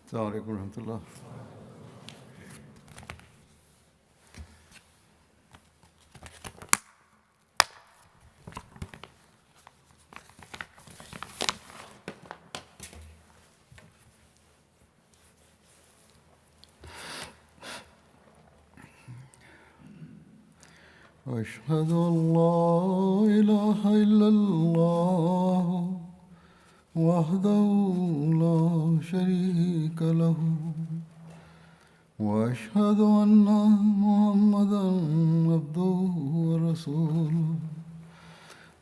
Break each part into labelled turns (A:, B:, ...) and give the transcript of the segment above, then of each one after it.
A: السلام علیکم ورحمۃ اللہ۔ أشهد أن لا إله إلا الله وحده لا شريك له وأشهد أن محمدا عبده ورسوله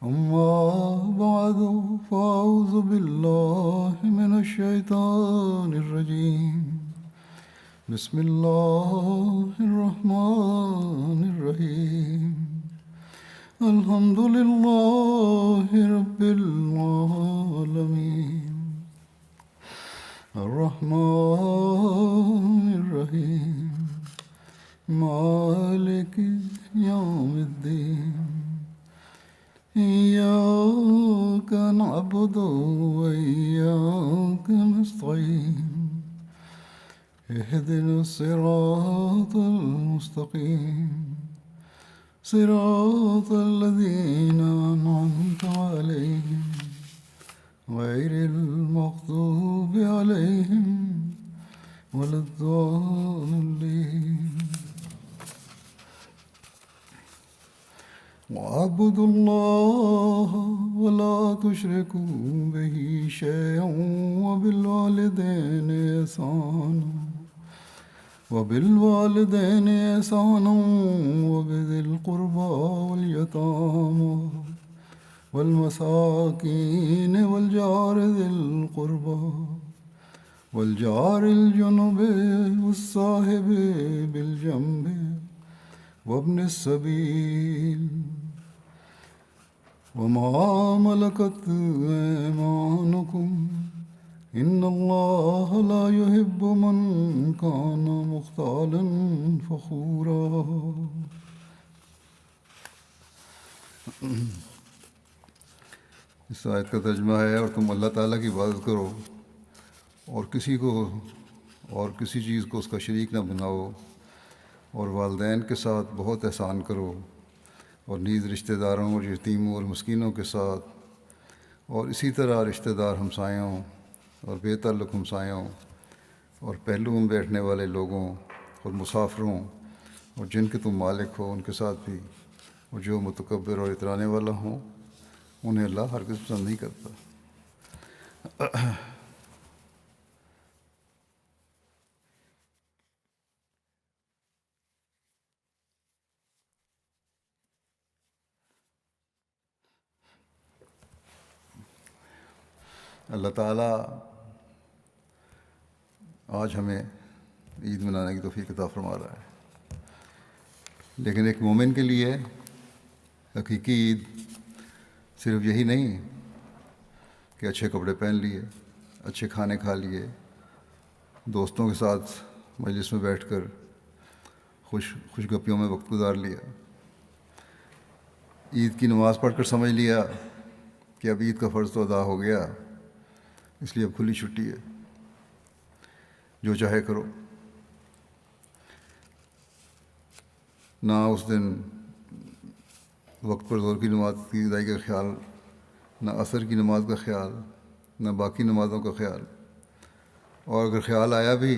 A: أما بعد فأعوذ بالله من الشيطان الرجيم بسم الله الرحمن الرحيم الحمد لله رب العالمين الرحمن الرحيم مالك يوم الدين إياك نعبد وإياك نستعين اهدنا الصراط المستقيم صراط الذين أنعمت عليهم غير المغضوب عليهم ولا الضالين. واعبدوا الله ولا تشركوا به شيئا وبالوالدين إحسانا وبذي القربى واليتامى والمساكين والجار ذي القربى والجار الجنب والصاحب بالجنب وابن السبيل وما ملكت أيمانكم إن الله لا يحب من كان مختالا فخورا. اس آیت کا ترجمہ ہے اور تم اللہ تعالیٰ کی عبادت کرو اور کسی چیز کو اس کا شریک نہ بناؤ اور والدین کے ساتھ بہت احسان کرو اور نیز رشتہ داروں اور یتیموں اور مسکینوں کے ساتھ اور اسی طرح رشتہ دار ہمسایوں اور بے تعلق ہمسایوں اور پہلو میں بیٹھنے والے لوگوں اور مسافروں اور جن کے تم مالک ہو ان کے ساتھ بھی، اور جو متکبر اور اترانے والا ہوں انہیں اللہ ہرگز پسند نہیں کرتا. اللہ تعالیٰ آج ہمیں عید منانے کی توفیق عطا فرما رہا ہے، لیکن ایک مومن کے لیے حقیقی عید صرف یہی نہیں کہ اچھے کپڑے پہن لیے، اچھے کھانے کھا لیے، دوستوں کے ساتھ مجلس میں بیٹھ کر خوش گپیوں میں وقت گزار لیا، عید کی نماز پڑھ کر سمجھ لیا کہ اب عید کا فرض تو ادا ہو گیا، اس لیے اب کھلی چھٹی ہے، جو چاہے کرو. نہ اس دن وقت پر ظہر کی نماز کی ادائیگی کا خیال، نہ عصر کی نماز کا خیال، نہ باقی نمازوں کا خیال، اور اگر خیال آیا بھی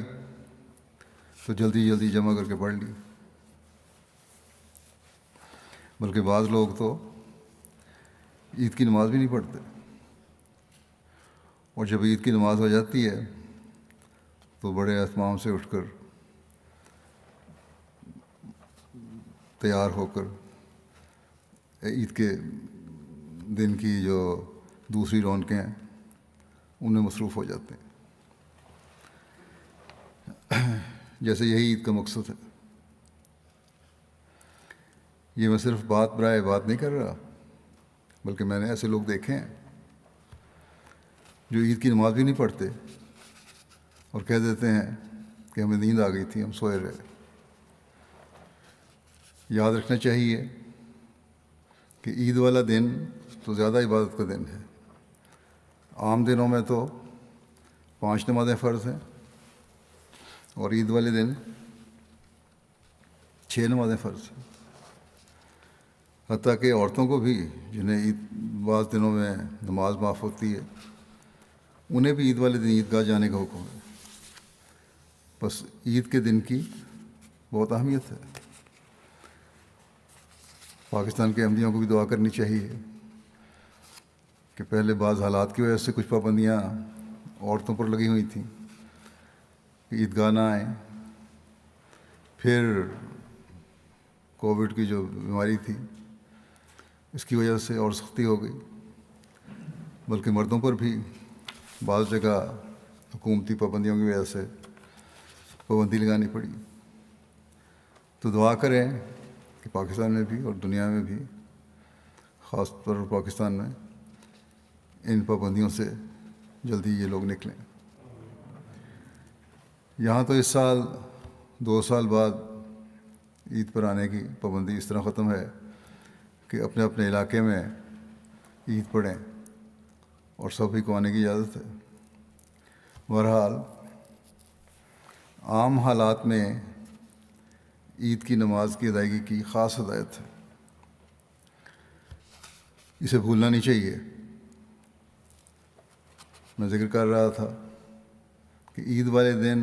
A: تو جلدی جمع کر کے پڑھ لی. بلکہ بعض لوگ تو عید کی نماز بھی نہیں پڑھتے، اور جب عید کی نماز ہو جاتی ہے تو بڑے اہتمام سے اٹھ کر تیار ہو کر عید کے دن کی جو دوسری رونقیں ہیں انہیں مصروف ہو جاتے ہیں، جیسے یہی عید کا مقصد ہے. یہ میں صرف بات برائے بات نہیں کر رہا، بلکہ میں نے ایسے لوگ دیکھے ہیں جو عید کی نماز بھی نہیں پڑھتے اور کہہ دیتے ہیں کہ ہمیں نیند آ گئی تھی، ہم سوئے رہے. یاد رکھنا چاہیے کہ عید والا دن تو زیادہ عبادت کا دن ہے. عام دنوں میں تو 5 نمازیں فرض ہیں، اور عید والے دن 6 نمازیں فرض ہیں، حتیٰ کہ عورتوں کو بھی جنہیں عید بعض دنوں میں نماز معاف ہوتی ہے انہیں بھی عید والے دن عیدگاہ جانے کا حکم ہے۔ بس عید کے دن کی بہت اہمیت ہے۔ پاکستان کے احمدیوں کو بھی دعا کرنی چاہیے کہ پہلے بعض حالات کی وجہ سے کچھ پابندیاں عورتوں پر لگی ہوئی تھیں کہ عیدگاہ نہ آئیں، پھر کووڈ کی جو بیماری تھی اس کی وجہ سے اور سختی ہو گئی، بلکہ مردوں پر بھی بعض جگہ حکومتی پابندیوں کی وجہ سے پابندی لگانی پڑی۔ تو دعا کریں کہ پاکستان میں بھی اور دنیا میں بھی، خاص طور پر پاکستان میں، ان پابندیوں سے جلدی یہ لوگ نکلیں۔ یہاں تو اس سال 2 سال بعد عید پر آنے کی پابندی اس طرح ختم ہے کہ اپنے اپنے علاقے میں عید پڑھیں اور سبھی کو آنے کی اجازت ہے۔ بہرحال عام حالات میں عید کی نماز کی ادائیگی کی خاص ہدایت ہے، اسے بھولنا نہیں چاہیے۔ میں ذکر کر رہا تھا کہ عید والے دن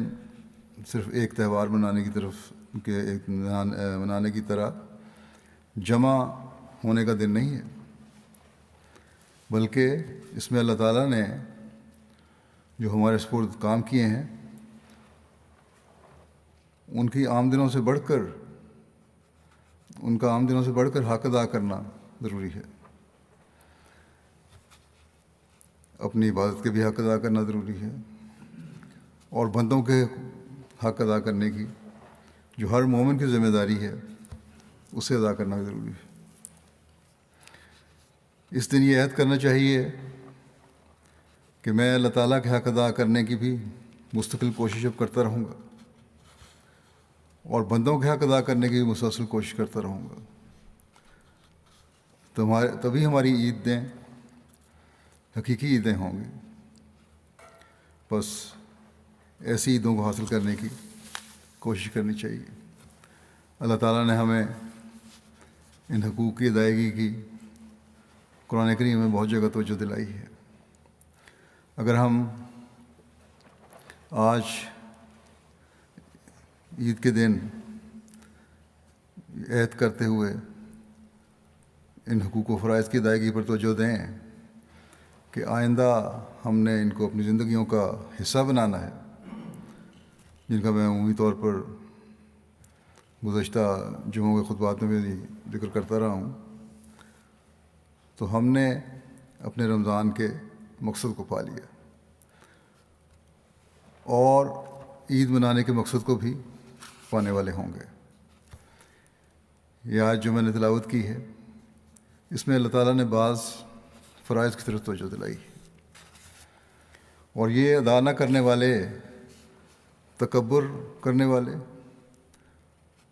A: صرف ایک تہوار منانے کی طرح جمع ہونے کا دن نہیں ہے، بلکہ اس میں اللہ تعالیٰ نے جو ہمارے سپرد کام کیے ہیں ان کا عام دنوں سے بڑھ کر حق ادا کرنا ضروری ہے۔ اپنی عبادت کے بھی حق ادا کرنا ضروری ہے، اور بندوں کے حق ادا کرنے کی جو ہر مومن کی ذمہ داری ہے اسے ادا کرنا ضروری ہے۔ اس دن یہ عہد کرنا چاہیے کہ میں اللہ تعالیٰ کے حق ادا کرنے کی بھی مستقل کوشش اب کرتا رہوں گا، اور بندوں کے حق ادا کرنے کی بھی مسلسل کوشش کرتا رہوں گا۔ تبھی ہماری عیدیں حقیقی عیدیں ہوں گی۔ بس ایسی عیدوں کو حاصل کرنے کی کوشش کرنی چاہیے۔ اللہ تعالیٰ نے ہمیں ان حقوق کی ادائیگی کی قرآن کریم میں بہت جگہ توجہ دلائی ہے۔ اگر ہم آج عید کے دن عہد کرتے ہوئے ان حقوق و فرائض کی ادائیگی پر توجہ دیں کہ آئندہ ہم نے ان کو اپنی زندگیوں کا حصہ بنانا ہے، جن کا میں عمومی طور پر گزشتہ جمعوں کے خطبات میں بھی ذکر کرتا رہا ہوں، تو ہم نے اپنے رمضان کے مقصد کو پا لیا، اور عید منانے کے مقصد کو بھی پانے والے ہوں گے۔ یہ آج جو میں نے تلاوت کی ہے اس میں اللہ تعالیٰ نے بعض فرائض کی طرف توجہ دلائی ہے، اور یہ ادا نہ کرنے والے، تکبر کرنے والے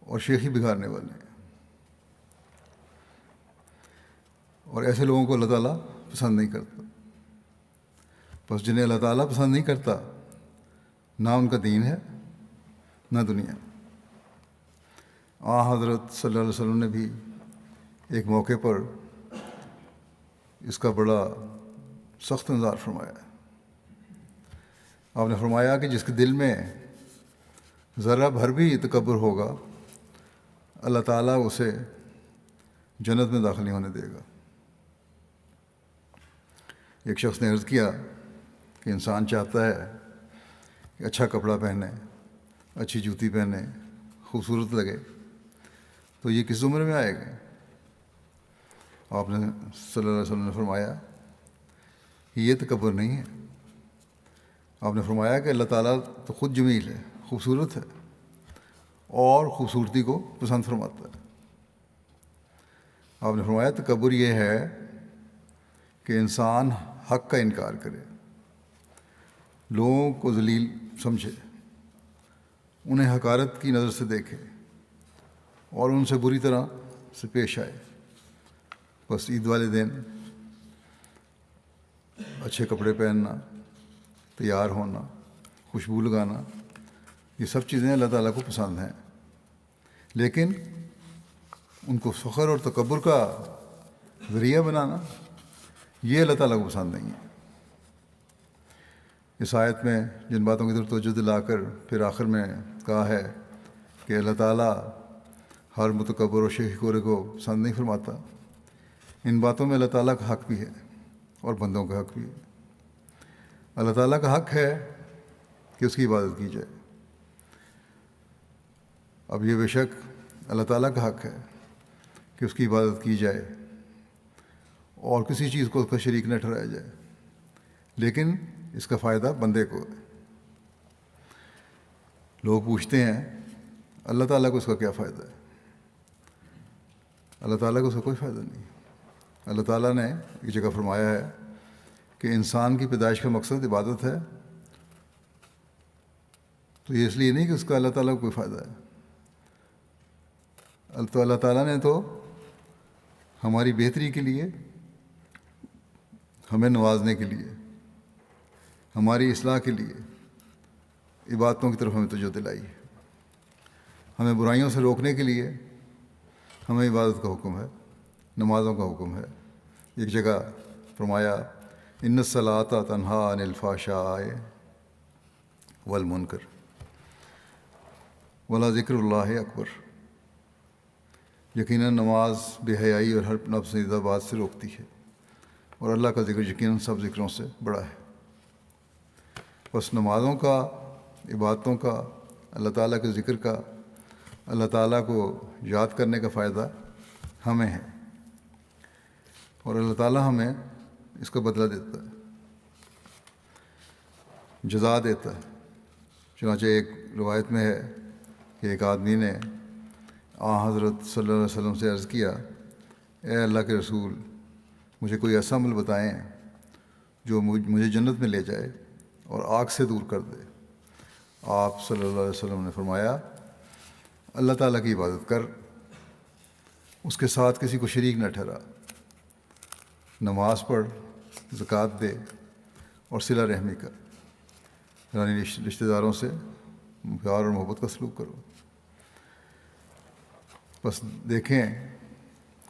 A: اور شیخی بگاڑنے والے، اور ایسے لوگوں کو اللہ تعالیٰ پسند نہیں کرتا۔ بس جنہیں اللہ تعالیٰ پسند نہیں کرتا، نہ ان کا دین ہے نہ دنیا۔ حضرت صلی اللہ علیہ وسلم نے بھی ایک موقع پر اس کا بڑا سخت انذار فرمایا ہے۔ آپ نے فرمایا کہ جس کے دل میں ذرہ بھر بھی تکبر ہوگا، اللہ تعالیٰ اسے جنت میں داخل نہیں ہونے دے گا۔ ایک شخص نے عرض کیا کہ انسان چاہتا ہے کہ اچھا کپڑا پہنے، اچھی جوتی پہنے، خوبصورت لگے، تو یہ کس عمر میں آئے گا؟ آپ نے صلی اللہ علیہ وسلم نے فرمایا یہ تکبر نہیں ہے۔ آپ نے فرمایا کہ اللہ تعالیٰ تو خود جمیل ہے، خوبصورت ہے، اور خوبصورتی کو پسند فرماتا ہے۔ آپ نے فرمایا تکبر یہ ہے کہ انسان حق کا انکار کرے، لوگوں کو ذلیل سمجھے، انہیں حقارت کی نظر سے دیکھے اور ان سے بری طرح سے پیش آئے۔ بس عید والے دن اچھے کپڑے پہننا، تیار ہونا، خوشبو لگانا یہ سب چیزیں اللہ تعالیٰ کو پسند ہیں، لیکن ان کو فخر اور تکبر کا ذریعہ بنانا یہ اللہ تعالیٰ کو پسند نہیں ہے۔ اس آیت میں جن باتوں کی طرف توجہ دلا کر پھر آخر میں کہا ہے کہ اللہ تعالیٰ ہر متکبر اور شیخ کورے کو پسند نہیں فرماتا، ان باتوں میں اللہ تعالیٰ کا حق بھی ہے اور بندوں کا حق بھی ہے۔ اللہ تعالیٰ کا حق ہے کہ اس کی عبادت کی جائے۔ اب یہ بے شک اللہ تعالیٰ کا حق ہے کہ اس کی عبادت کی جائے اور کسی چیز کو اس کا شریک نہ ٹھہرایا جائے، لیکن اس کا فائدہ بندے کو ہے۔ لوگ پوچھتے ہیں اللہ تعالیٰ کو اس کا کیا فائدہ ہے؟ اللہ تعالیٰ کو اس کا کوئی فائدہ نہیں۔ اللہ تعالیٰ نے ایک جگہ فرمایا ہے کہ انسان کی پیدائش کا مقصد عبادت ہے، تو یہ اس لیے نہیں کہ اس کا اللہ تعالیٰ کو کوئی فائدہ ہے۔ تو اللہ تعالیٰ نے تو ہماری بہتری کے لیے، ہمیں نوازنے کے لیے، ہماری اصلاح کے لیے عبادتوں کی طرف ہمیں توجہ دلائی ہے۔ ہمیں برائیوں سے روکنے کے لیے ہمیں عبادت کا حکم ہے، نمازوں کا حکم ہے۔ ایک جگہ فرمایا ان الصلاۃ تنہیٰ عن الفحشاء والمنکر ولذکر اللہ اکبر، یقیناً نماز بے حیائی اور ہر ناپسندیدہ بات سے روکتی ہے، اور اللہ کا ذکر یقیناً سب ذکروں سے بڑا ہے۔ بس نمازوں کا، عبادتوں کا، اللہ تعالیٰ کے ذکر کا، اللہ تعالیٰ کو یاد کرنے کا فائدہ ہمیں ہے، اور اللہ تعالیٰ ہمیں اس کا بدلہ دیتا ہے، جزا دیتا ہے۔ چنانچہ ایک روایت میں ہے کہ ایک آدمی نے حضرت صلی اللہ علیہ وسلم سے عرض کیا، اے اللہ کے رسول، مجھے کوئی ایسا عمل بتائیں جو مجھے جنت میں لے جائے اور آگ سے دور کر دے۔ آپ صلی اللہ علیہ وسلم نے فرمایا، اللہ تعالیٰ کی عبادت کر، اس کے ساتھ کسی کو شریک نہ ٹھہرا، نماز پڑھ، زکوٰۃ دے اور صلہ رحمی کر، یعنی رشتہ داروں سے پیار اور محبت کا سلوک کرو۔ بس دیکھیں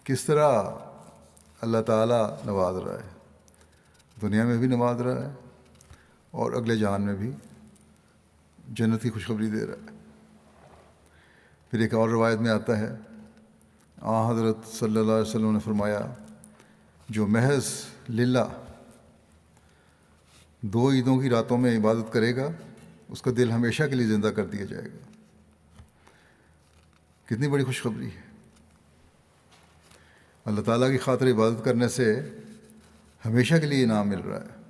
A: کس طرح اللہ تعالیٰ نواز رہا ہے، دنیا میں بھی نواز رہا ہے اور اگلے جہان میں بھی جنت کی خوشخبری دے رہا ہے۔ پھر ایک اور روایت میں آتا ہے حضرت صلی اللہ علیہ وسلم نے فرمایا، جو محض للہ 2 عیدوں کی راتوں میں عبادت کرے گا اس کا دل ہمیشہ کے لیے زندہ کر دیا جائے گا۔ کتنی بڑی خوشخبری ہے! اللہ تعالیٰ کی خاطر عبادت کرنے سے ہمیشہ کے لیے انعام مل رہا ہے۔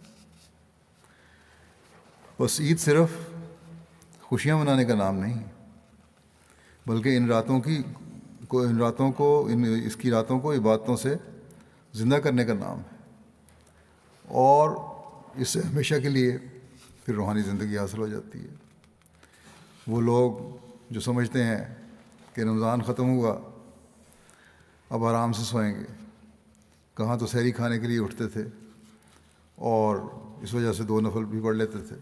A: بس عید صرف خوشیاں منانے کا نام نہیں، بلکہ اس کی راتوں کو عبادتوں سے زندہ کرنے کا نام ہے، اور اس سے ہمیشہ کے لیے پھر روحانی زندگی حاصل ہو جاتی ہے۔ وہ لوگ جو سمجھتے ہیں کہ رمضان ختم ہوا اب آرام سے سوئیں گے، کہاں تو سحری کھانے کے لیے اٹھتے تھے اور اس وجہ سے 2 نفل بھی پڑھ لیتے تھے،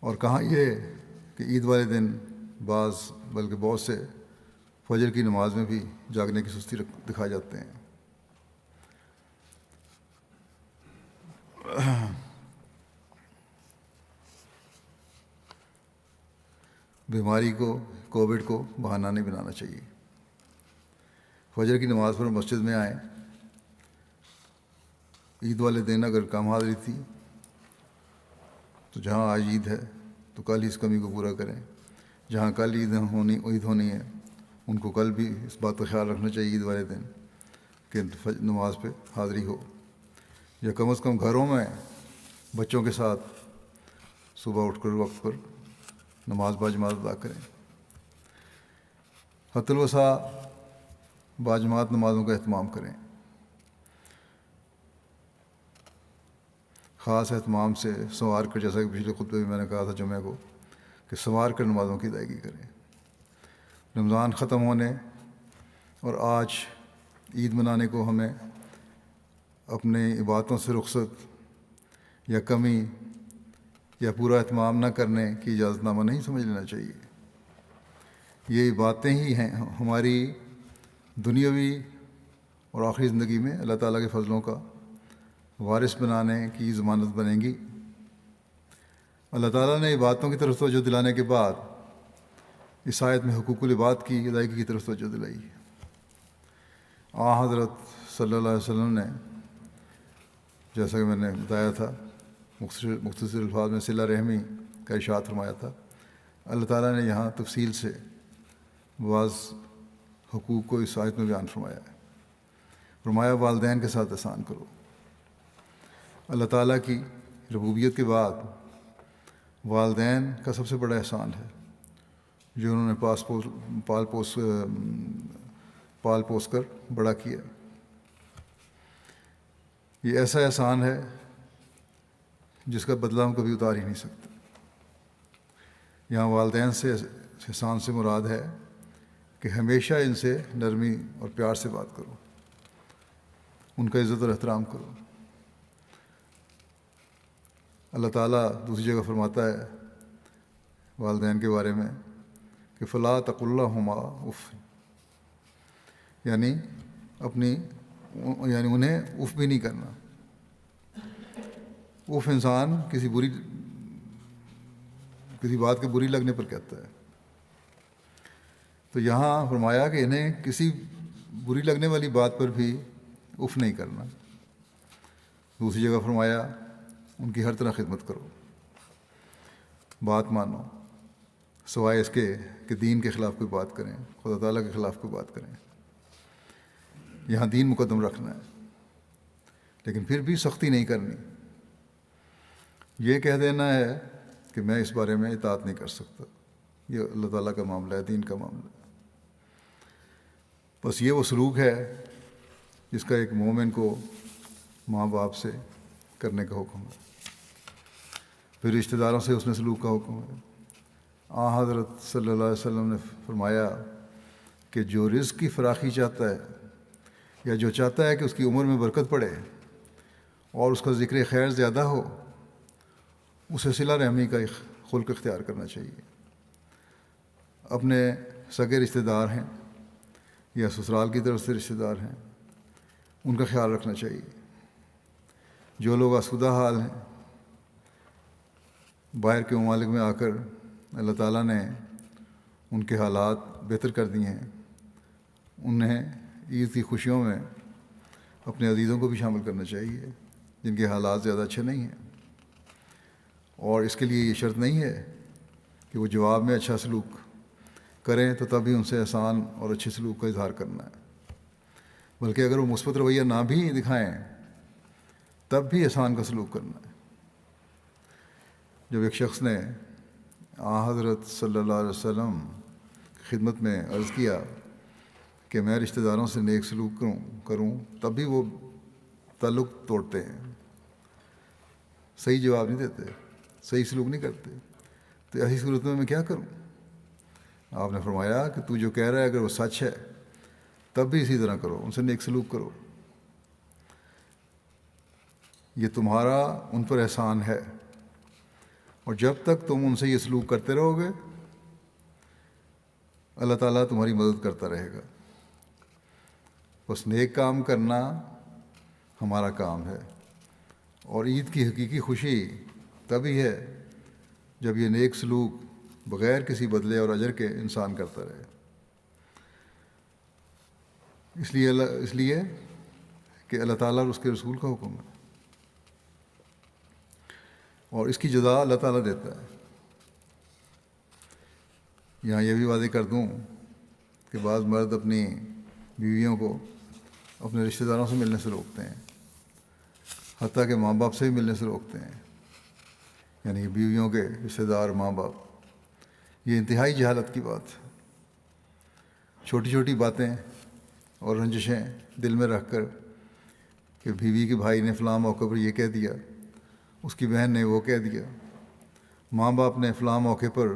A: اور کہاں یہ کہ عید والے دن بلکہ بہت سے فجر کی نماز میں بھی جاگنے کی سستی دکھا جاتے ہیں۔ بیماری کو، کووڈ کو بہانہ نہیں بنانا چاہیے۔ فجر کی نماز پر مسجد میں آئیں، عید والے دن اگر کم حاضری تھی تو جہاں آج عید ہے تو کل ہی اس کمی کو پورا کریں، جہاں کل عید ہونی ہے ان کو کل بھی اس بات کا خیال رکھنا چاہیے عید والے دن کہ نماز پہ حاضری ہو، یا کم از کم گھروں میں بچوں کے ساتھ صبح اٹھ کر وقت پر نماز باجماعت ادا کریں۔ حتی الوسع باجماعت نمازوں کا اہتمام کریں، خاص اہتمام سے سنوار کر، جیسا کہ پچھلے خطبے میں نے کہا تھا جمعہ کو، کہ سنوار کر نمازوں کی ادائیگی کریں۔ رمضان ختم ہونے اور آج عید منانے کو ہمیں اپنے عبادتوں سے رخصت یا کمی یا پورا اہتمام نہ کرنے کی اجازت نامہ نہیں سمجھ لینا چاہیے۔ یہ باتیں ہی ہیں ہماری دنیاوی اور آخری زندگی میں اللہ تعالیٰ کے فضلوں کا وارث بنانے کی ضمانت بنیں گی۔ اللہ تعالیٰ نے عبادتوں کی طرف توجہ دلانے کے بعد اس آیت میں حقوق العباد کی ادائیگی کی طرف توجہ دلائی۔ حضرت صلی اللہ علیہ وسلم نے، جیسا کہ میں نے بتایا تھا، مختصر الفاظ میں صلہ رحمی کا ارشاد فرمایا تھا۔ اللہ تعالیٰ نے یہاں تفصیل سے بعض حقوق کو اس آیت میں بیان فرمایا ہے۔ فرمایا والدین کے ساتھ احسان کرو۔ اللہ تعالیٰ کی ربوبیت کے بعد والدین کا سب سے بڑا احسان ہے جو انہوں نے پال پوس کر بڑا کیا۔ یہ ایسا احسان ہے جس کا بدلہ ہم کبھی اتار ہی نہیں سکتے۔ یہاں والدین سے احسان سے مراد ہے کہ ہمیشہ ان سے نرمی اور پیار سے بات کرو، ان کا عزت اور احترام کرو۔ اللہ تعالیٰ دوسری جگہ فرماتا ہے والدین کے بارے میں کہ فلا تقل لہما اف، یعنی انہیں اف بھی نہیں کرنا۔ اف انسان کسی بات کے بری لگنے پر کہتا ہے، تو یہاں فرمایا کہ انہیں کسی بری لگنے والی بات پر بھی اف نہیں کرنا۔ دوسری جگہ فرمایا ان کی ہر طرح خدمت کرو، بات مانو، سوائے اس کے کہ دین کے خلاف کوئی بات کریں، خدا تعالیٰ کے خلاف کوئی بات کریں۔ یہاں دین مقدم رکھنا ہے، لیکن پھر بھی سختی نہیں کرنی۔ یہ کہہ دینا ہے کہ میں اس بارے میں اطاعت نہیں کر سکتا، یہ اللہ تعالیٰ کا معاملہ ہے، دین کا معاملہ ہے۔ بس یہ وہ سلوک ہے جس کا ایک مومن کو ماں باپ سے کرنے کا حکم ہے، پھر رشتہ داروں سے حسن سلوک کا حکم ہے۔ حضرت صلی اللہ علیہ وسلم نے فرمایا کہ جو رزق کی فراخی چاہتا ہے یا جو چاہتا ہے کہ اس کی عمر میں برکت پڑے اور اس کا ذکر خیر زیادہ ہو، اسے صلہ رحمی کا خلق اختیار کرنا چاہیے۔ اپنے سگے رشتہ دار ہیں یا سسرال کی طرف سے رشتہ دار ہیں، ان کا خیال رکھنا چاہیے۔ جو لوگ آسودہ حال ہیں، باہر کے ممالک میں آ کر اللہ تعالیٰ نے ان کے حالات بہتر کر دیے ہیں، انہیں عید کی خوشیوں میں اپنے عزیزوں کو بھی شامل کرنا چاہیے جن کے حالات زیادہ اچھے نہیں ہیں۔ اور اس کے لیے یہ شرط نہیں ہے کہ وہ جواب میں اچھا سلوک کریں تو تب ہی ان سے احسان اور اچھے سلوک کا اظہار کرنا ہے، بلکہ اگر وہ مثبت رویہ نہ بھی دکھائیں تب بھی احسان کا سلوک کرنا ہے۔ جب ایک شخص نے حضرت صلی اللہ علیہ وسلم کی خدمت میں عرض کیا کہ میں رشتہ داروں سے نیک سلوک کروں تب بھی وہ تعلق توڑتے ہیں، صحیح جواب نہیں دیتے، صحیح سلوک نہیں کرتے، تو ایسی صورت میں کیا کروں؟ آپ نے فرمایا کہ تو جو کہہ رہا ہے اگر وہ سچ ہے تب بھی اسی طرح کرو، ان سے نیک سلوک کرو، یہ تمہارا ان پر احسان ہے، اور جب تک تم ان سے یہ سلوک کرتے رہو گے اللہ تعالیٰ تمہاری مدد کرتا رہے گا۔ بس نیک کام کرنا ہمارا کام ہے، اور عید کی حقیقی خوشی تبھی ہے جب یہ نیک سلوک بغیر کسی بدلے اور اجر کے انسان کرتا رہے۔ اس لیے کہ اللہ تعالیٰ اور اس کے رسول کا حکم ہے، اور اس کی جزا اللہ تعالیٰ دیتا ہے۔ یہاں یہ بھی واضح کر دوں کہ بعض مرد اپنی بیویوں کو اپنے رشتہ داروں سے ملنے سے روکتے ہیں، حتیٰ کہ ماں باپ سے بھی ملنے سے روکتے ہیں، یعنی بیویوں کے رشتہ دار ماں باپ۔ یہ انتہائی جہالت کی بات ہے۔ چھوٹی چھوٹی باتیں اور رنجشیں دل میں رکھ کر کہ بیوی کے بھائی نے فلاں موقع پر یہ کہہ دیا، اس کی بہن نے وہ کہہ دیا، ماں باپ نے فلاں موقع پر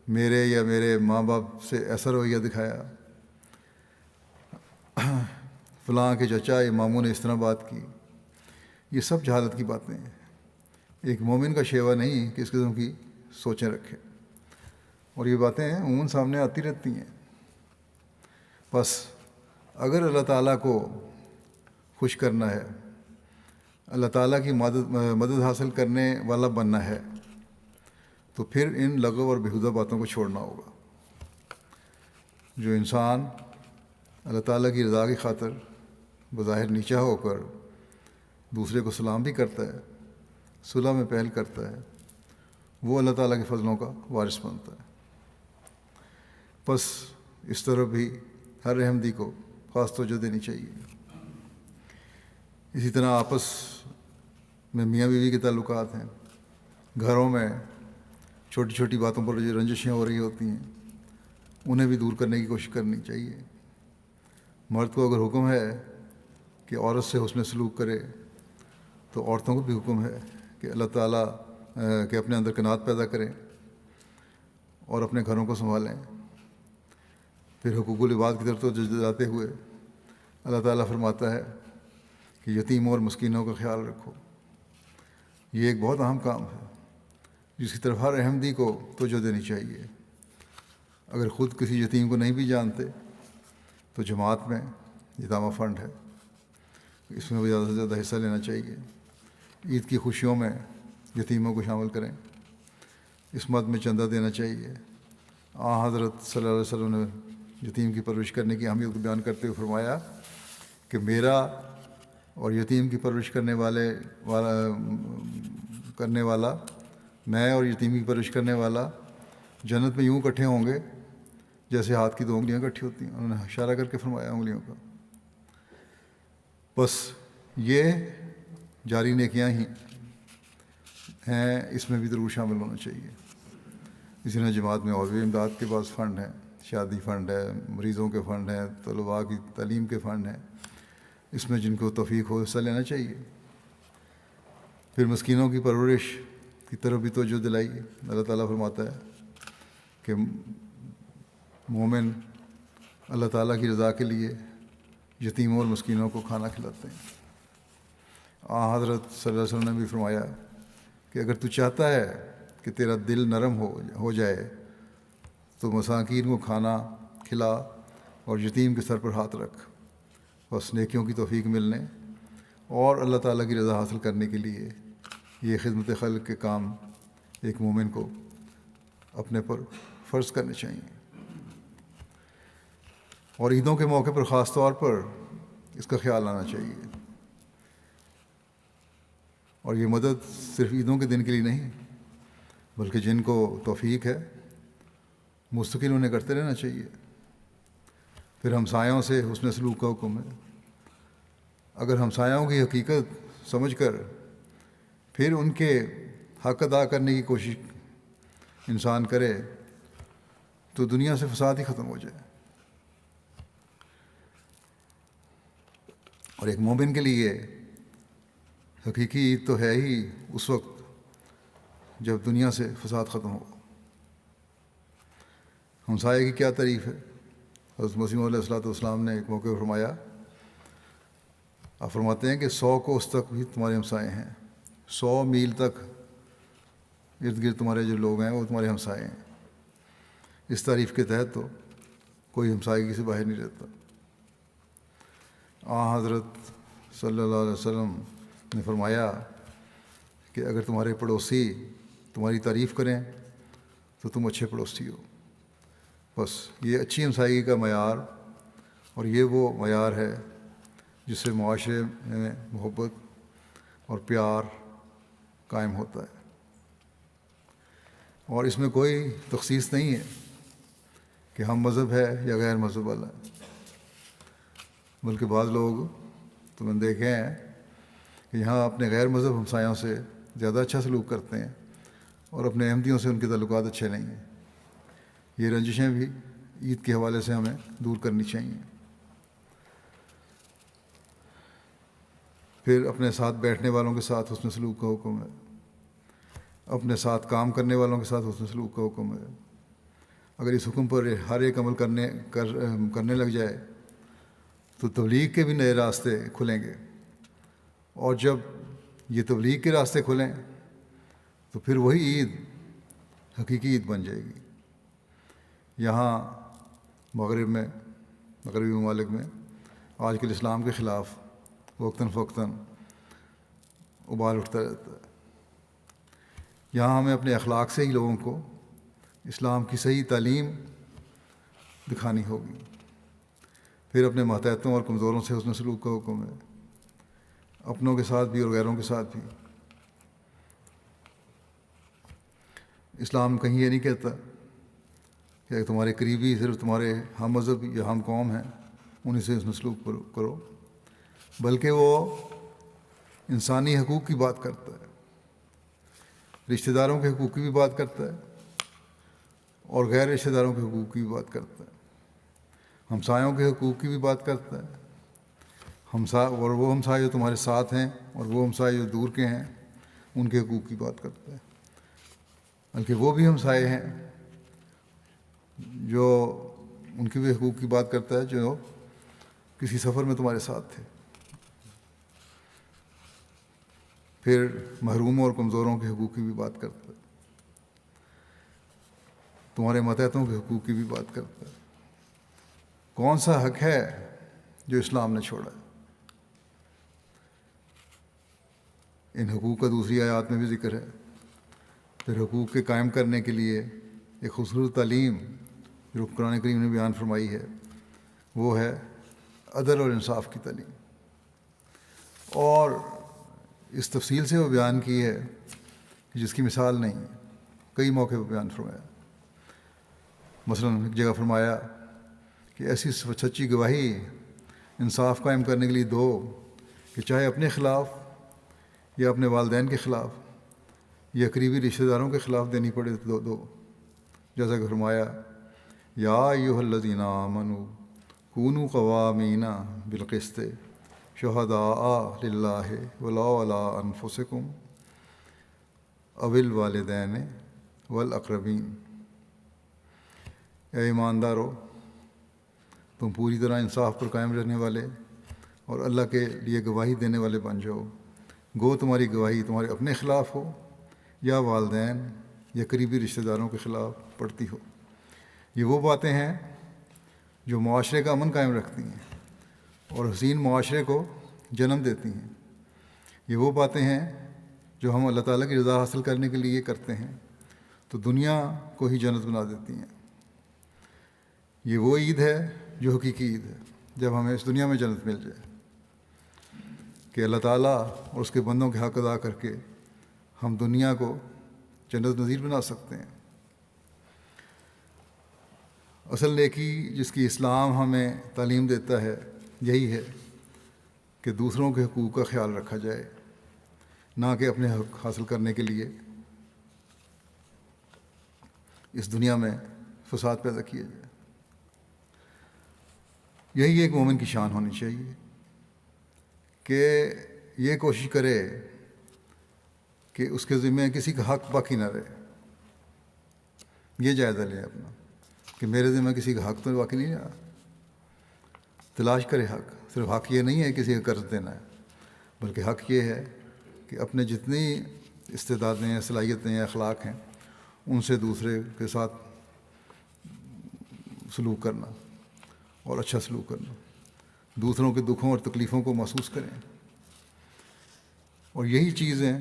A: میرے یا میرے ماں باپ سے ایسا رویہ دکھایا، فلاں کے چچا یا ماموں نے اس طرح بات کی، یہ سب جہالت کی باتیں ہیں۔ ایک مومن کا شیوا نہیں کہ اس قسم کی سوچیں رکھے، اور یہ باتیں عموماً سامنے آتی رہتی ہیں۔ بس اگر اللہ تعالیٰ کو خوش کرنا ہے، اللہ تعالیٰ کی مدد حاصل کرنے والا بننا ہے، تو پھر ان لغو اور بیہودہ باتوں کو چھوڑنا ہوگا۔ جو انسان اللہ تعالیٰ کی رضا کی خاطر بظاہر نیچا ہو کر دوسرے کو سلام بھی کرتا ہے، صلح میں پہل کرتا ہے، وہ اللہ تعالیٰ کے فضلوں کا وارث بنتا ہے۔ بس اس طرح بھی ہر احمدی کو خاص توجہ دینی چاہیے۔ اسی طرح آپس میں میاں بیوی کے تعلقات ہیں، گھروں میں چھوٹی چھوٹی باتوں پر جو رنجشیں ہو رہی ہوتی ہیں انہیں بھی دور کرنے کی کوشش کرنی چاہیے۔ مرد کو اگر حکم ہے کہ عورت سے حسن سلوک کرے، تو عورتوں کو بھی حکم ہے کہ اللہ تعالیٰ کہ اپنے اندر قناعت پیدا کریں اور اپنے گھروں کو سنبھالیں۔ پھر حقوق العباد کی طرف توجہ دلاتے ہوئے اللہ تعالیٰ فرماتا ہے کہ یتیموں اور مسکینوں کا خیال رکھو۔ یہ ایک بہت اہم کام ہے جس کی طرف ہر احمدی کو توجہ دینی چاہیے۔ اگر خود کسی یتیم کو نہیں بھی جانتے تو جماعت میں یتامہ فنڈ ہے، اس میں بھی زیادہ سے زیادہ حصہ لینا چاہیے۔ عید کی خوشیوں میں یتیموں کو شامل کریں، اس مد میں چندہ دینا چاہیے۔ حضرت صلی اللہ علیہ وسلم نے یتیم کی پرورش کرنے کی اہمیت کو بیان کرتے ہوئے فرمایا کہ میرا اور یتیم کی پرورش کرنے والا میں اور یتیم کی پرورش کرنے والا جنت میں یوں اکٹھے ہوں گے جیسے ہاتھ کی دو انگلیاں اکٹھی ہوتی ہیں۔ انہوں نے اشارہ کر کے فرمایا انگلیوں کا۔ بس یہ جاری نیکیاں ہی ہیں، اس میں بھی ضرور شامل ہونا چاہیے۔ اسی طرح جماعت میں اور بھی امداد کے بعض فنڈ ہیں، شادی فنڈ ہے، مریضوں کے فنڈ ہیں، طلباء کی تعلیم کے فنڈ ہیں، اس میں جن کو توفیق ہو حصہ لینا چاہیے۔ پھر مسکینوں کی پرورش کی طرف بھی توجہ دلائیے۔ اللہ تعالیٰ فرماتا ہے کہ مومن اللہ تعالیٰ کی رضا کے لیے یتیموں اور مسکینوں کو کھانا کھلاتے ہیں۔ حضرت صلی اللہ علیہ وسلم نے بھی فرمایا کہ اگر تو چاہتا ہے کہ تیرا دل نرم ہو جائے تو مساکین کو کھانا کھلا اور یتیم کے سر پر ہاتھ رکھ۔ بس نیکیوں کی توفیق ملنے اور اللہ تعالیٰ کی رضا حاصل کرنے کے لیے یہ خدمت خلق کے کام ایک مومن کو اپنے پر فرض کرنے چاہیے۔ اور عیدوں کے موقع پر خاص طور پر اس کا خیال آنا چاہیے۔ اور یہ مدد صرف عیدوں کے دن کے لیے نہیں بلکہ جن کو توفیق ہے مستقل انہیں کرتے رہنا چاہیے۔ پھر ہمسایوں سے حسن سلوک کا حکم ہے۔ اگر ہمسایوں کی حقیقت سمجھ کر پھر ان کے حق ادا کرنے کی کوشش انسان کرے تو دنیا سے فساد ہی ختم ہو جائے۔ اور ایک مومن کے لیے حقیقی عید تو ہے ہی اس وقت جب دنیا سے فساد ختم ہو۔ ہمسائے کی کیا تعریف ہے۔ حضرت مسیح علیہ الصلوۃ والسلام نے ایک موقع پر فرمایا، آپ فرماتے ہیں کہ 100 کوس تک بھی تمہارے ہمسائے ہیں، 100 میل تک ارد گرد تمہارے جو لوگ ہیں وہ تمہارے ہمسائے ہیں۔ اس تعریف کے تحت تو کوئی ہمسائیگی سے باہر نہیں رہتا۔ حضرت صلی اللہ علیہ وسلم نے فرمایا کہ اگر تمہارے پڑوسی تمہاری تعریف کریں تو تم اچھے پڑوسی ہو۔ بس یہ اچھی ہمسائیگی کا معیار، اور یہ وہ معیار ہے جس سے معاشرے میں محبت اور پیار قائم ہوتا ہے۔ اور اس میں کوئی تخصیص نہیں ہے کہ ہم مذہب ہے یا غیر مذہب والا ہے، بلکہ بعض لوگ تو میں نے دیکھے ہیں کہ یہاں اپنے غیر مذہب ہمسایوں سے زیادہ اچھا سلوک کرتے ہیں اور اپنے احمدیوں سے ان کے تعلقات اچھے نہیں ہیں۔ یہ رنجشیں بھی عید کے حوالے سے ہمیں دور کرنی چاہیے۔ پھر اپنے ساتھ بیٹھنے والوں کے ساتھ حسن سلوک کا حکم ہے، اپنے ساتھ کام کرنے والوں کے ساتھ حسن سلوک کا حکم ہے۔ اگر اس حکم پر ہر ایک عمل کرنے لگ جائے تو تبلیغ کے بھی نئے راستے کھلیں گے، اور جب یہ تبلیغ کے راستے کھلیں تو پھر وہی عید حقیقی عید بن جائے گی۔ یہاں مغربی ممالک میں آج کل اسلام کے خلاف وقتاً فوقتاً ابال اٹھتا رہتا ہے۔ یہاں ہمیں اپنے اخلاق سے ہی لوگوں کو اسلام کی صحیح تعلیم دکھانی ہوگی۔ پھر اپنے ماتحتوں اور کمزوروں سے حسن سلوک کا حکم ہے، اپنوں کے ساتھ بھی اور غیروں کے ساتھ بھی۔ اسلام کہیں یہ نہیں کہتا کہ تمہارے قریبی صرف تمہارے ہم مذہب یا ہم قوم ہیں انہیں سے حسن سلوک کرو، بلکہ وہ انسانی حقوق کی بات کرتا ہے، رشتہ داروں کے حقوق کی بھی بات کرتا ہے اور غیر رشتہ داروں کے حقوق کی بھی بات کرتا ہے، ہمسایوں کے حقوق کی بھی بات کرتا ہے، اور وہ ہمسائے جو تمہارے ساتھ ہیں اور وہ ہمسائے جو دور کے ہیں ان کے حقوق کی بات کرتا ہے، بلکہ وہ بھی ہمسائے ہیں جو ان کے بھی حقوق کی بات کرتا ہے جو کسی سفر میں تمہارے ساتھ تھے۔ پھر محروموں اور کمزوروں کے حقوق کی بھی بات کرتا ہے، تمہارے ماتحتوں کے حقوق کی بھی بات کرتا ہے۔ کون سا حق ہے جو اسلام نے چھوڑا ہے؟ ان حقوق کا دوسری آیات میں بھی ذکر ہے۔ پھر حقوق کے قائم کرنے کے لیے ایک خوبصورت تعلیم جو قرآن کریم نے بیان فرمائی ہے وہ ہے عدل اور انصاف کی تعلیم، اور اس تفصیل سے وہ بیان کی ہے جس کی مثال نہیں، کئی موقع پہ بیان فرمایا۔ مثلاً ایک جگہ فرمایا کہ ایسی سچی گواہی انصاف قائم کرنے کے لیے دو کہ چاہے اپنے خلاف یا اپنے والدین کے خلاف یا قریبی رشتہ داروں کے خلاف دینی پڑے تو دو، جیسا کہ فرمایا یا ایھا الذین آمنوا کونوا قوامین بالقسط شہداء للہ ولو علی انفسکم او الوالدین والاقربین۔ اے ایماندارو، تم پوری طرح انصاف پر قائم رہنے والے اور اللہ کے لیے گواہی دینے والے بن جاؤ، گو تمہاری گواہی تمہارے اپنے خلاف ہو یا والدین یا قریبی رشتہ داروں کے خلاف پڑتی ہو۔ یہ وہ باتیں ہیں جو معاشرے کا امن قائم رکھتی ہیں اور حسین معاشرے کو جنم دیتی ہیں۔ یہ وہ باتیں ہیں جو ہم اللہ تعالیٰ کی رضا حاصل کرنے کے لیے کرتے ہیں تو دنیا کو ہی جنت بنا دیتی ہیں۔ یہ وہ عید ہے جو حقیقی عید ہے، جب ہمیں اس دنیا میں جنت مل جائے کہ اللہ تعالیٰ اور اس کے بندوں کے حق ادا کر کے ہم دنیا کو جنت نظیر بنا سکتے ہیں۔ اصل نیکی جس کی اسلام ہمیں تعلیم دیتا ہے یہی ہے کہ دوسروں کے حقوق کا خیال رکھا جائے، نہ کہ اپنے حق حاصل کرنے کے لیے اس دنیا میں فساد پیدا کیا جائے۔ یہی ایک مومن کی شان ہونی چاہیے کہ یہ کوشش کرے کہ اس کے ذمہ کسی کا حق باقی نہ رہے۔ یہ جائزہ لے اپنا کہ میرے ذمہ کسی کا حق تو باقی نہیں رہا، تلاش کرے حق۔ صرف حق یہ نہیں ہے کسی کا قرض دینا ہے، بلکہ حق یہ ہے کہ اپنے جتنی استعدادیں ہیں، صلاحیتیں ہیں، اخلاق ہیں، ان سے دوسرے کے ساتھ سلوک کرنا اور اچھا سلوک کرنا، دوسروں کے دکھوں اور تکلیفوں کو محسوس کریں۔ اور یہی چیزیں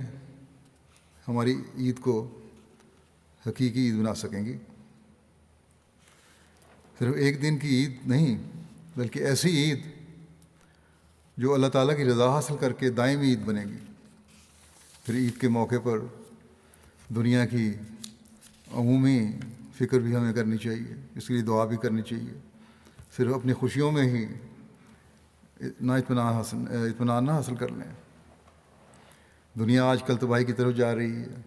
A: ہماری عید کو حقیقی عید بنا سکیں گی۔ صرف ایک دن کی عید نہیں، بلکہ ایسی عید جو اللہ تعالیٰ کی رضا حاصل کر کے دائمی عید بنے گی۔ پھر عید کے موقع پر دنیا کی عمومی فکر بھی ہمیں کرنی چاہیے، اس کے لیے دعا بھی کرنی چاہیے۔ صرف اپنی خوشیوں میں ہی اطمینان نہ حاصل کر لیں۔ دنیا آج کل تباہی کی طرف جا رہی ہے،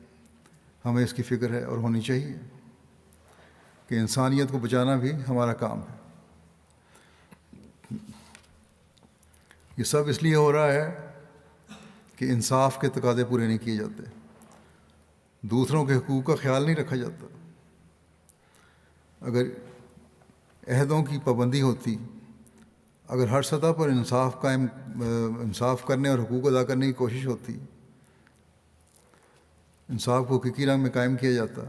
A: ہمیں اس کی فکر ہے اور ہونی چاہیے کہ انسانیت کو بچانا بھی ہمارا کام ہے۔ یہ سب اس لیے ہو رہا ہے کہ انصاف کے تقاضے پورے نہیں کیے جاتے، دوسروں کے حقوق کا خیال نہیں رکھا جاتا۔ اگر عہدوں کی پابندی ہوتی، اگر ہر سطح پر انصاف کرنے اور حقوق ادا کرنے کی کوشش ہوتی، انصاف کو حقیقی رنگ میں قائم کیا جاتا،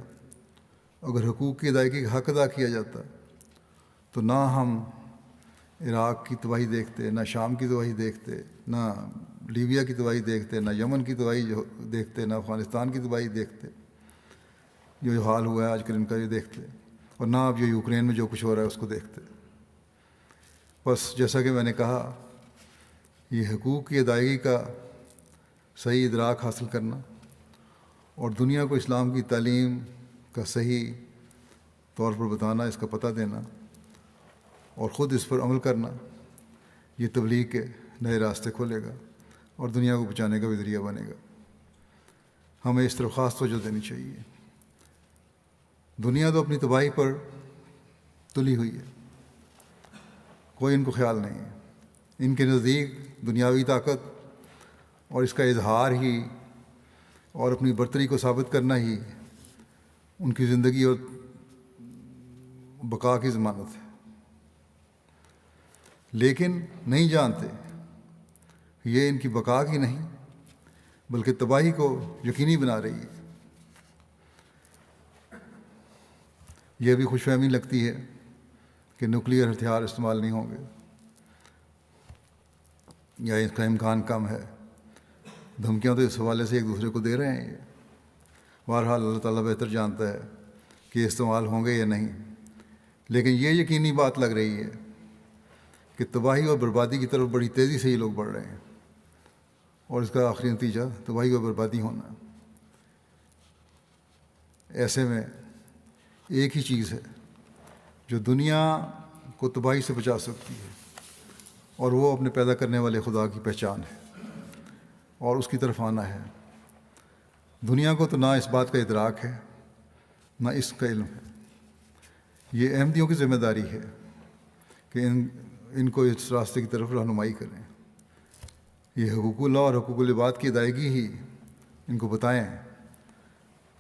A: اگر حقوق کی ادائیگی کا حق ادا کیا جاتا، تو نہ ہم عراق کی تباہی دیکھتے، نہ شام کی تباہی دیکھتے، نہ لیبیا کی تباہی دیکھتے، نہ یمن کی تباہی دیکھتے، نہ افغانستان کی تباہی دیکھتے، جو حال ہوا ہے آج کل ان کا یہ دیکھتے، اور نہ اب جو یوکرین میں جو کچھ ہو رہا ہے اس کو دیکھتے۔ بس جیسا کہ میں نے کہا، یہ حقوق کی ادائیگی کا صحیح ادراک حاصل کرنا اور دنیا کو اسلام کی تعلیم کا صحیح طور پر بتانا، اس کا پتہ دینا اور خود اس پر عمل کرنا، یہ تبلیغ کے نئے راستے کھولے گا اور دنیا کو بچانے کا بھی ذریعہ بنے گا۔ ہمیں اس طرف خاص توجہ دینی چاہیے۔ دنیا تو اپنی تباہی پر تلی ہوئی ہے، کوئی ان کو خیال نہیں ہے۔ ان کے نزدیک دنیاوی طاقت اور اس کا اظہار ہی اور اپنی برتری کو ثابت کرنا ہی ان کی زندگی اور بقا کی ضمانت ہے، لیکن نہیں جانتے یہ ان کی بقا کی نہیں بلکہ تباہی کو یقینی بنا رہی ہے۔ یہ بھی خوش فہمی لگتی ہے کہ نیوکلیئر ہتھیار استعمال نہیں ہوں گے یا اس کا امکان کم ہے۔ دھمکیاں تو اس حوالے سے ایک دوسرے کو دے رہے ہیں یہ۔ بہرحال اللہ تعالیٰ بہتر جانتا ہے کہ استعمال ہوں گے یا نہیں، لیکن یہ یقینی بات لگ رہی ہے کہ تباہی اور بربادی کی طرف بڑی تیزی سے یہ لوگ بڑھ رہے ہیں، اور اس کا آخری نتیجہ تباہی اور بربادی ہونا۔ ایسے میں ایک ہی چیز ہے جو دنیا کو تباہی سے بچا سکتی ہے، اور وہ اپنے پیدا کرنے والے خدا کی پہچان ہے اور اس کی طرف آنا ہے۔ دنیا کو تو نہ اس بات کا ادراک ہے نہ اس کا علم ہے۔ یہ احمدیوں کی ذمہ داری ہے کہ ان کو اس راستے کی طرف رہنمائی کریں۔ یہ حقوق اللہ اور حقوق العباد کی ادائیگی ہی ان کو بتائیں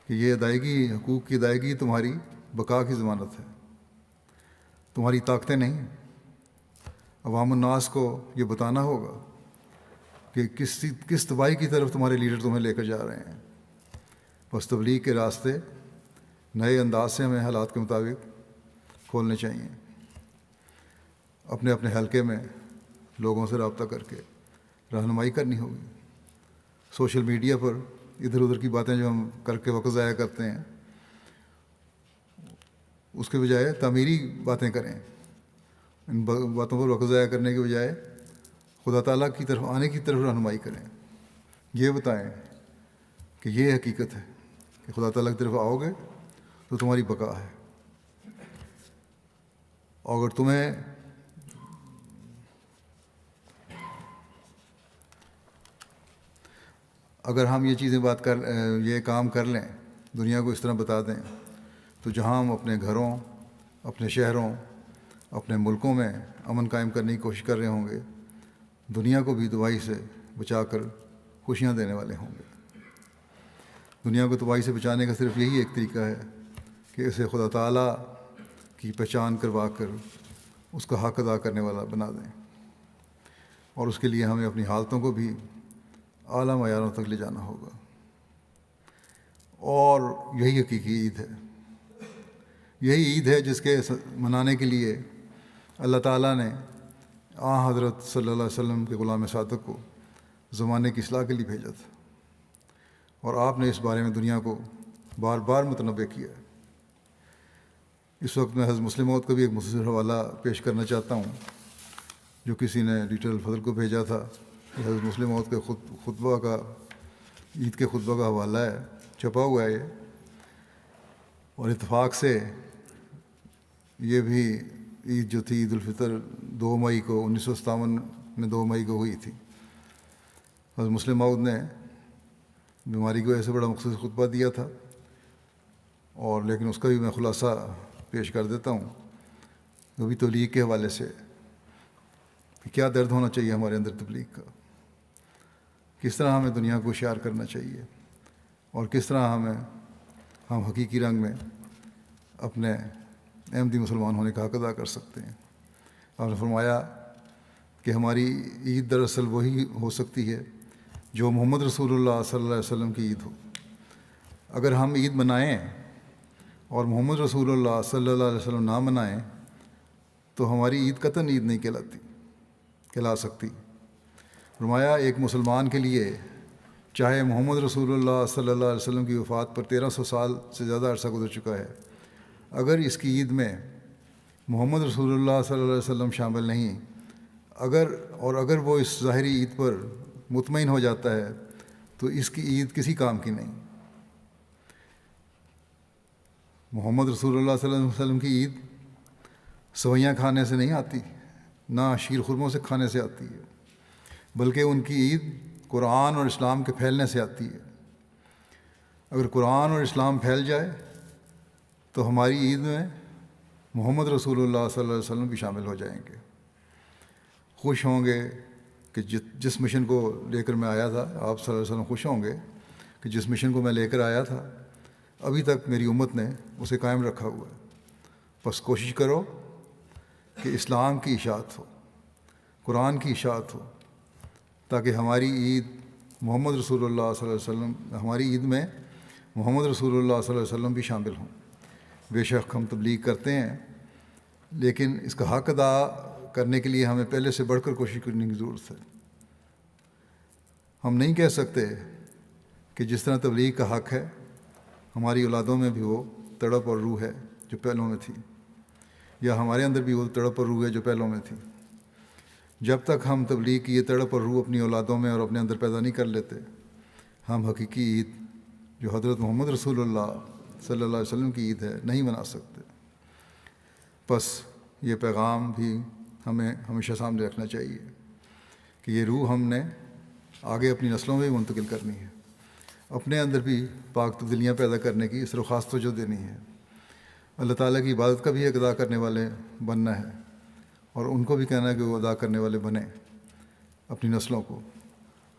A: کہ یہ ادائیگی، حقوق کی ادائیگی تمہاری بقا کی ضمانت ہے، تمہاری طاقتیں نہیں۔ عوام الناس کو یہ بتانا ہوگا کہ کس تباہی کی طرف تمہارے لیڈر تمہیں لے کر جا رہے ہیں۔ بس تبلیغ کے راستے نئے انداز سے ہمیں حالات کے مطابق کھولنے چاہیے۔ اپنے اپنے حلقے میں لوگوں سے رابطہ کر کے رہنمائی کرنی ہوگی۔ سوشل میڈیا پر ادھر ادھر کی باتیں جو ہم کر کے وقت ضائع کرتے ہیں، اس کے بجائے تعمیری باتیں کریں۔ ان باتوں پر وقت ضائع کرنے کے بجائے خدا تعالیٰ کی طرف آنے کی طرف رہنمائی کریں۔ یہ بتائیں کہ یہ حقیقت ہے کہ خدا تعالیٰ کی طرف آؤ گے تو تمہاری بقا ہے، اور اگر تمہیں اگر ہم یہ چیزیں یہ کام کر لیں، دنیا کو اس طرح بتا دیں، تو جہاں ہم اپنے گھروں، اپنے شہروں، اپنے ملکوں میں امن قائم کرنے کی کوشش کر رہے ہوں گے، دنیا کو بھی تباہی سے بچا کر خوشیاں دینے والے ہوں گے۔ دنیا کو تباہی سے بچانے کا صرف یہی ایک طریقہ ہے کہ اسے خدا تعالیٰ کی پہچان کروا کر اس کا حق ادا کرنے والا بنا دیں، اور اس کے لیے ہمیں اپنی حالتوں کو بھی اعلیٰ معیاروں تک لے جانا ہوگا۔ اور یہی حقیقی عید ہے، یہی عید ہے جس کے منانے کے لیے اللہ تعالیٰ نے حضرت صلی اللہ علیہ وسلم کے غلام صادق کو زمانے کی اصلاح کے لیے بھیجا تھا، اور آپ نے اس بارے میں دنیا کو بار بار متنبہ کیا ہے۔ اس وقت میں حضرت مسلم موعود کا بھی ایک مختصر حوالہ پیش کرنا چاہتا ہوں، جو کسی نے ڈیٹیل الفضل کو بھیجا تھا۔ یہ حضرت مسلم موعود کے خطبہ کا، عید کے خطبہ کا حوالہ ہے، چھپا ہوا ہے یہ، اور اتفاق سے یہ بھی عید جو تھی عید الفطر 2 مئی کو 1957 میں 2 مئی کو ہوئی تھی۔ حضرت مسلم موعود نے بیماری کی وجہ سے بڑا مختصر خطبہ دیا تھا، اور لیکن اس کا بھی میں خلاصہ پیش کر دیتا ہوں، وہ بھی تبلیغ کے حوالے سے، کہ کیا درد ہونا چاہیے ہمارے اندر تبلیغ کا، کس طرح ہمیں دنیا کو ہوشیار کرنا چاہیے، اور کس طرح ہم حقیقی رنگ میں اپنے احمدی مسلمان ہونے کا حق ادا کر سکتے ہیں۔ آپ نے فرمایا کہ ہماری عید دراصل وہی ہو سکتی ہے جو محمد رسول اللہ صلی اللہ علیہ وسلم کی عید ہو۔ اگر ہم عید منائیں اور محمد رسول اللہ صلی اللہ علیہ وسلم نہ منائیں تو ہماری عید قطعاً عید نہیں کہلا سکتی۔ فرمایا ایک مسلمان کے لیے چاہے محمد رسول اللہ صلی اللہ علیہ وسلم کی وفات پر 1300 سال سے زیادہ عرصہ گزر چکا ہے، اگر اس کی عید میں محمد رسول اللہ صلی اللہ علیہ وسلم شامل نہیں، اگر وہ اس ظاہری عید پر مطمئن ہو جاتا ہے تو اس کی عید کسی کام کی نہیں۔ محمد رسول اللہ صلی اللہ علیہ وسلم کی عید سوئیاں کھانے سے نہیں آتی، نہ شیر خرموں سے کھانے سے آتی ہے، بلکہ ان کی عید قرآن اور اسلام کے پھیلنے سے آتی ہے۔ اگر قرآن اور اسلام پھیل جائے تو ہماری عید میں محمد رسول اللہ صلی اللہ علیہ وسلم بھی شامل ہو جائیں گے۔ خوش ہوں گے کہ جس مشن کو لے کر میں آیا تھا، آپ صلی اللہ علیہ وسلم خوش ہوں گے کہ جس مشن کو میں لے کر آیا تھا ابھی تک میری امت نے اسے قائم رکھا ہوا ہے۔ بس کوشش کرو کہ اسلام کی اشاعت ہو، قرآن کی اشاعت ہو، تاکہ ہماری عید محمد رسول اللہ صلی اللہ علیہ وسلم، ہماری عید میں محمد رسول اللہ صلی اللہ علیہ وسلم بھی شامل ہوں۔ بے شک ہم تبلیغ کرتے ہیں، لیکن اس کا حق ادا کرنے کے لیے ہمیں پہلے سے بڑھ کر کوشش کرنے کی ضرورت ہے۔ ہم نہیں کہہ سکتے کہ جس طرح تبلیغ کا حق ہے ہماری اولادوں میں بھی وہ تڑپ اور روح ہے جو پہلوں میں تھی، یا ہمارے اندر بھی وہ تڑپ اور روح ہے جو پہلوں میں تھی۔ جب تک ہم تبلیغ کی یہ تڑپ اور روح اپنی اولادوں میں اور اپنے اندر پیدا نہیں کر لیتے، ہم حقیقی عید جو حضرت محمد رسول اللہ صلی اللہ علیہ وسلم کی عید ہے نہیں منا سکتے۔ بس یہ پیغام بھی ہمیں ہمیشہ سامنے رکھنا چاہیے کہ یہ روح ہم نے آگے اپنی نسلوں میں بھی منتقل کرنی ہے، اپنے اندر بھی پاک تبدیلیاں پیدا کرنے کی اس خاص توجہ دینی ہے۔ اللہ تعالیٰ کی عبادت کا بھی ایک ادا کرنے والے بننا ہے، اور ان کو بھی کہنا ہے کہ وہ ادا کرنے والے بنیں، اپنی نسلوں کو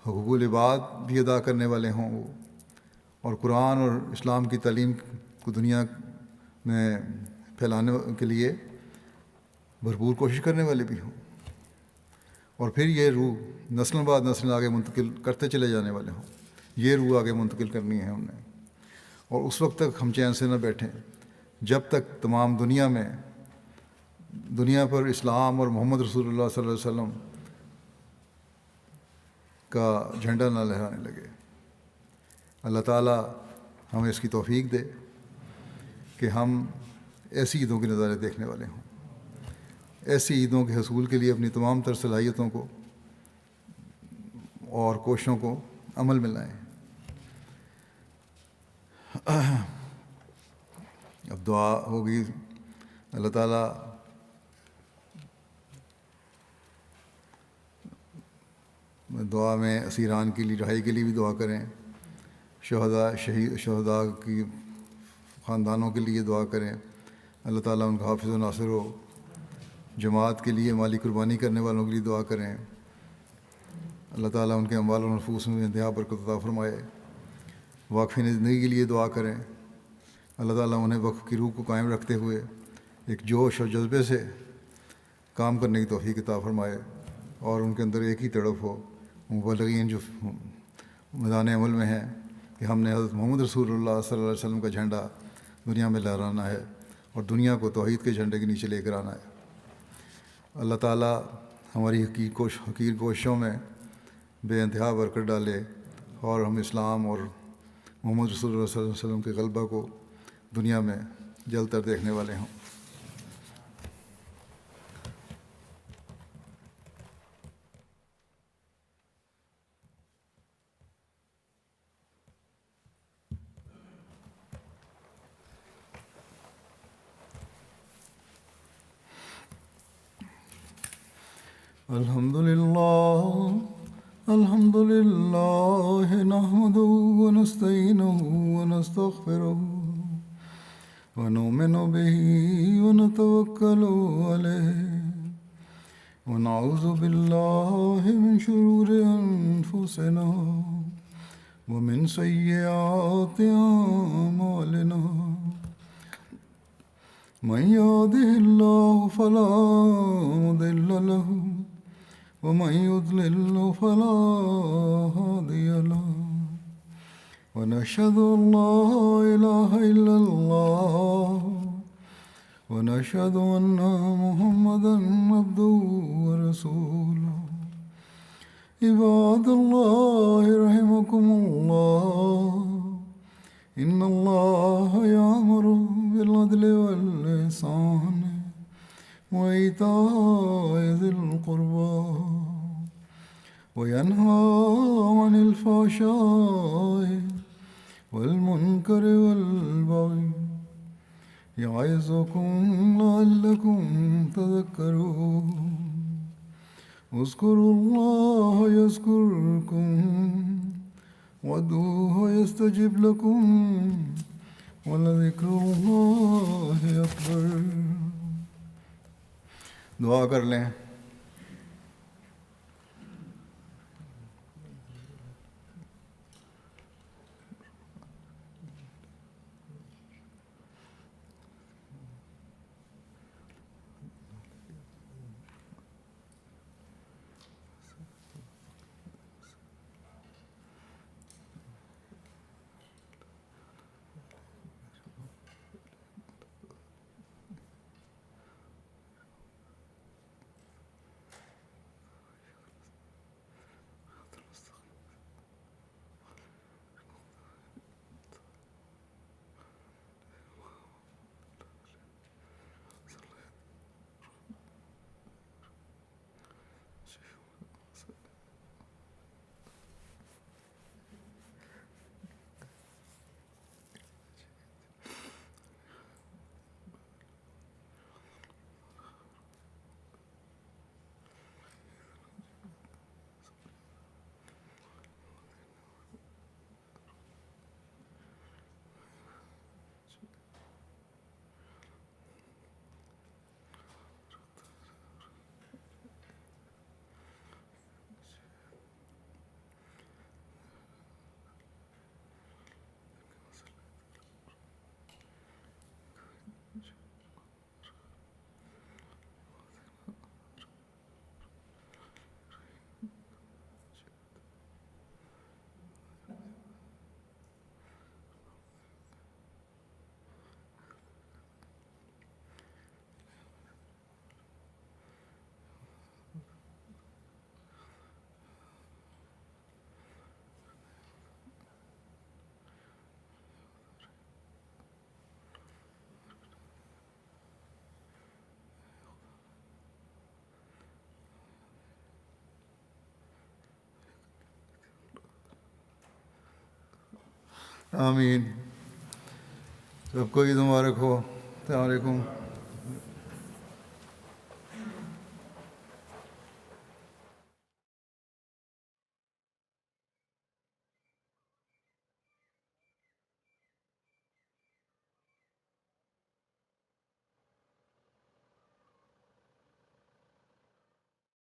A: حقوق العباد بھی ادا کرنے والے ہوں وہ، اور قرآن اور اسلام کی تعلیم کو دنیا میں پھیلانے کے لیے بھرپور کوشش کرنے والے بھی ہوں، اور پھر یہ روح نسل بعد نسل آگے منتقل کرتے چلے جانے والے ہوں۔ یہ روح آگے منتقل کرنی ہے ہم نے، اور اس وقت تک ہم چین سے نہ بیٹھیں جب تک تمام دنیا پر اسلام اور محمد رسول اللہ صلی اللہ علیہ وسلم کا جھنڈا نہ لہرانے لگے۔ اللہ تعالیٰ ہمیں اس کی توفیق دے کہ ہم ایسی عیدوں کے نظارے دیکھنے والے ہوں، ایسی عیدوں کے حصول کے لیے اپنی تمام تر صلاحیتوں کو اور کوششوں کو عمل میں لائیں۔ اب دعا ہوگی۔ اللہ تعالیٰ دعا میں اسیران کی رہائی کے لیے بھی دعا کریں، شہداء کی خاندانوں کے لیے دعا کریں، اللہ تعالیٰ ان کا حافظ و ناصر ہو۔ جماعت کے لیے مالی قربانی کرنے والوں کے لیے دعا کریں، اللہ تعالیٰ ان کے اموال و نفوس میں انتہا برکت عطا فرمائے۔ واقفین زندگی کے لیے دعا کریں، اللہ تعالیٰ انہیں وقف کی روح کو قائم رکھتے ہوئے ایک جوش اور جذبے سے کام کرنے کی توفیق عطا فرمائے، اور ان کے اندر ایک ہی تڑپ ہو، مبلغین جو میدان عمل میں ہیں، کہ ہم نے حضرت محمد رسول اللہ صلی اللہ علیہ وسلم کا جھنڈا دنیا میں لہرانا ہے اور دنیا کو توحید کے جھنڈے کے نیچے لے کر آنا ہے۔ اللہ تعالیٰ ہماری حقیر کوششوں میں بے انتہا برکت ڈالے، اور ہم اسلام اور محمد رسول اللہ صلی اللہ علیہ وسلم کے غلبہ کو دنیا میں جل تر دیکھنے والے ہوں۔ الحمد لله نحمده ونستعينه ونستغفره ونؤمن به ونتوكل عليه ونعوذ بالله من شرور أنفسنا ومن سيئات أعمالنا من يهده الله فلا مضل له ومن يضلل فلا هادي له ونشهد أن لا إله إلا الله ونشهد أن محمدا عبده ورسوله عباد الله رحمكم الله إن الله يأمر بالعدل والإحسان وإيتاء ذي القربى وينهى عن الفحشاء والمنكر والبغي يعظكم لعلكم تذكرون اذكروا الله يذكركم وادعوه يستجب لكم ولذكر الله أكبر. دعا کر لیں. آمین. سب کو عید مبارک ہو. السلام علیکم.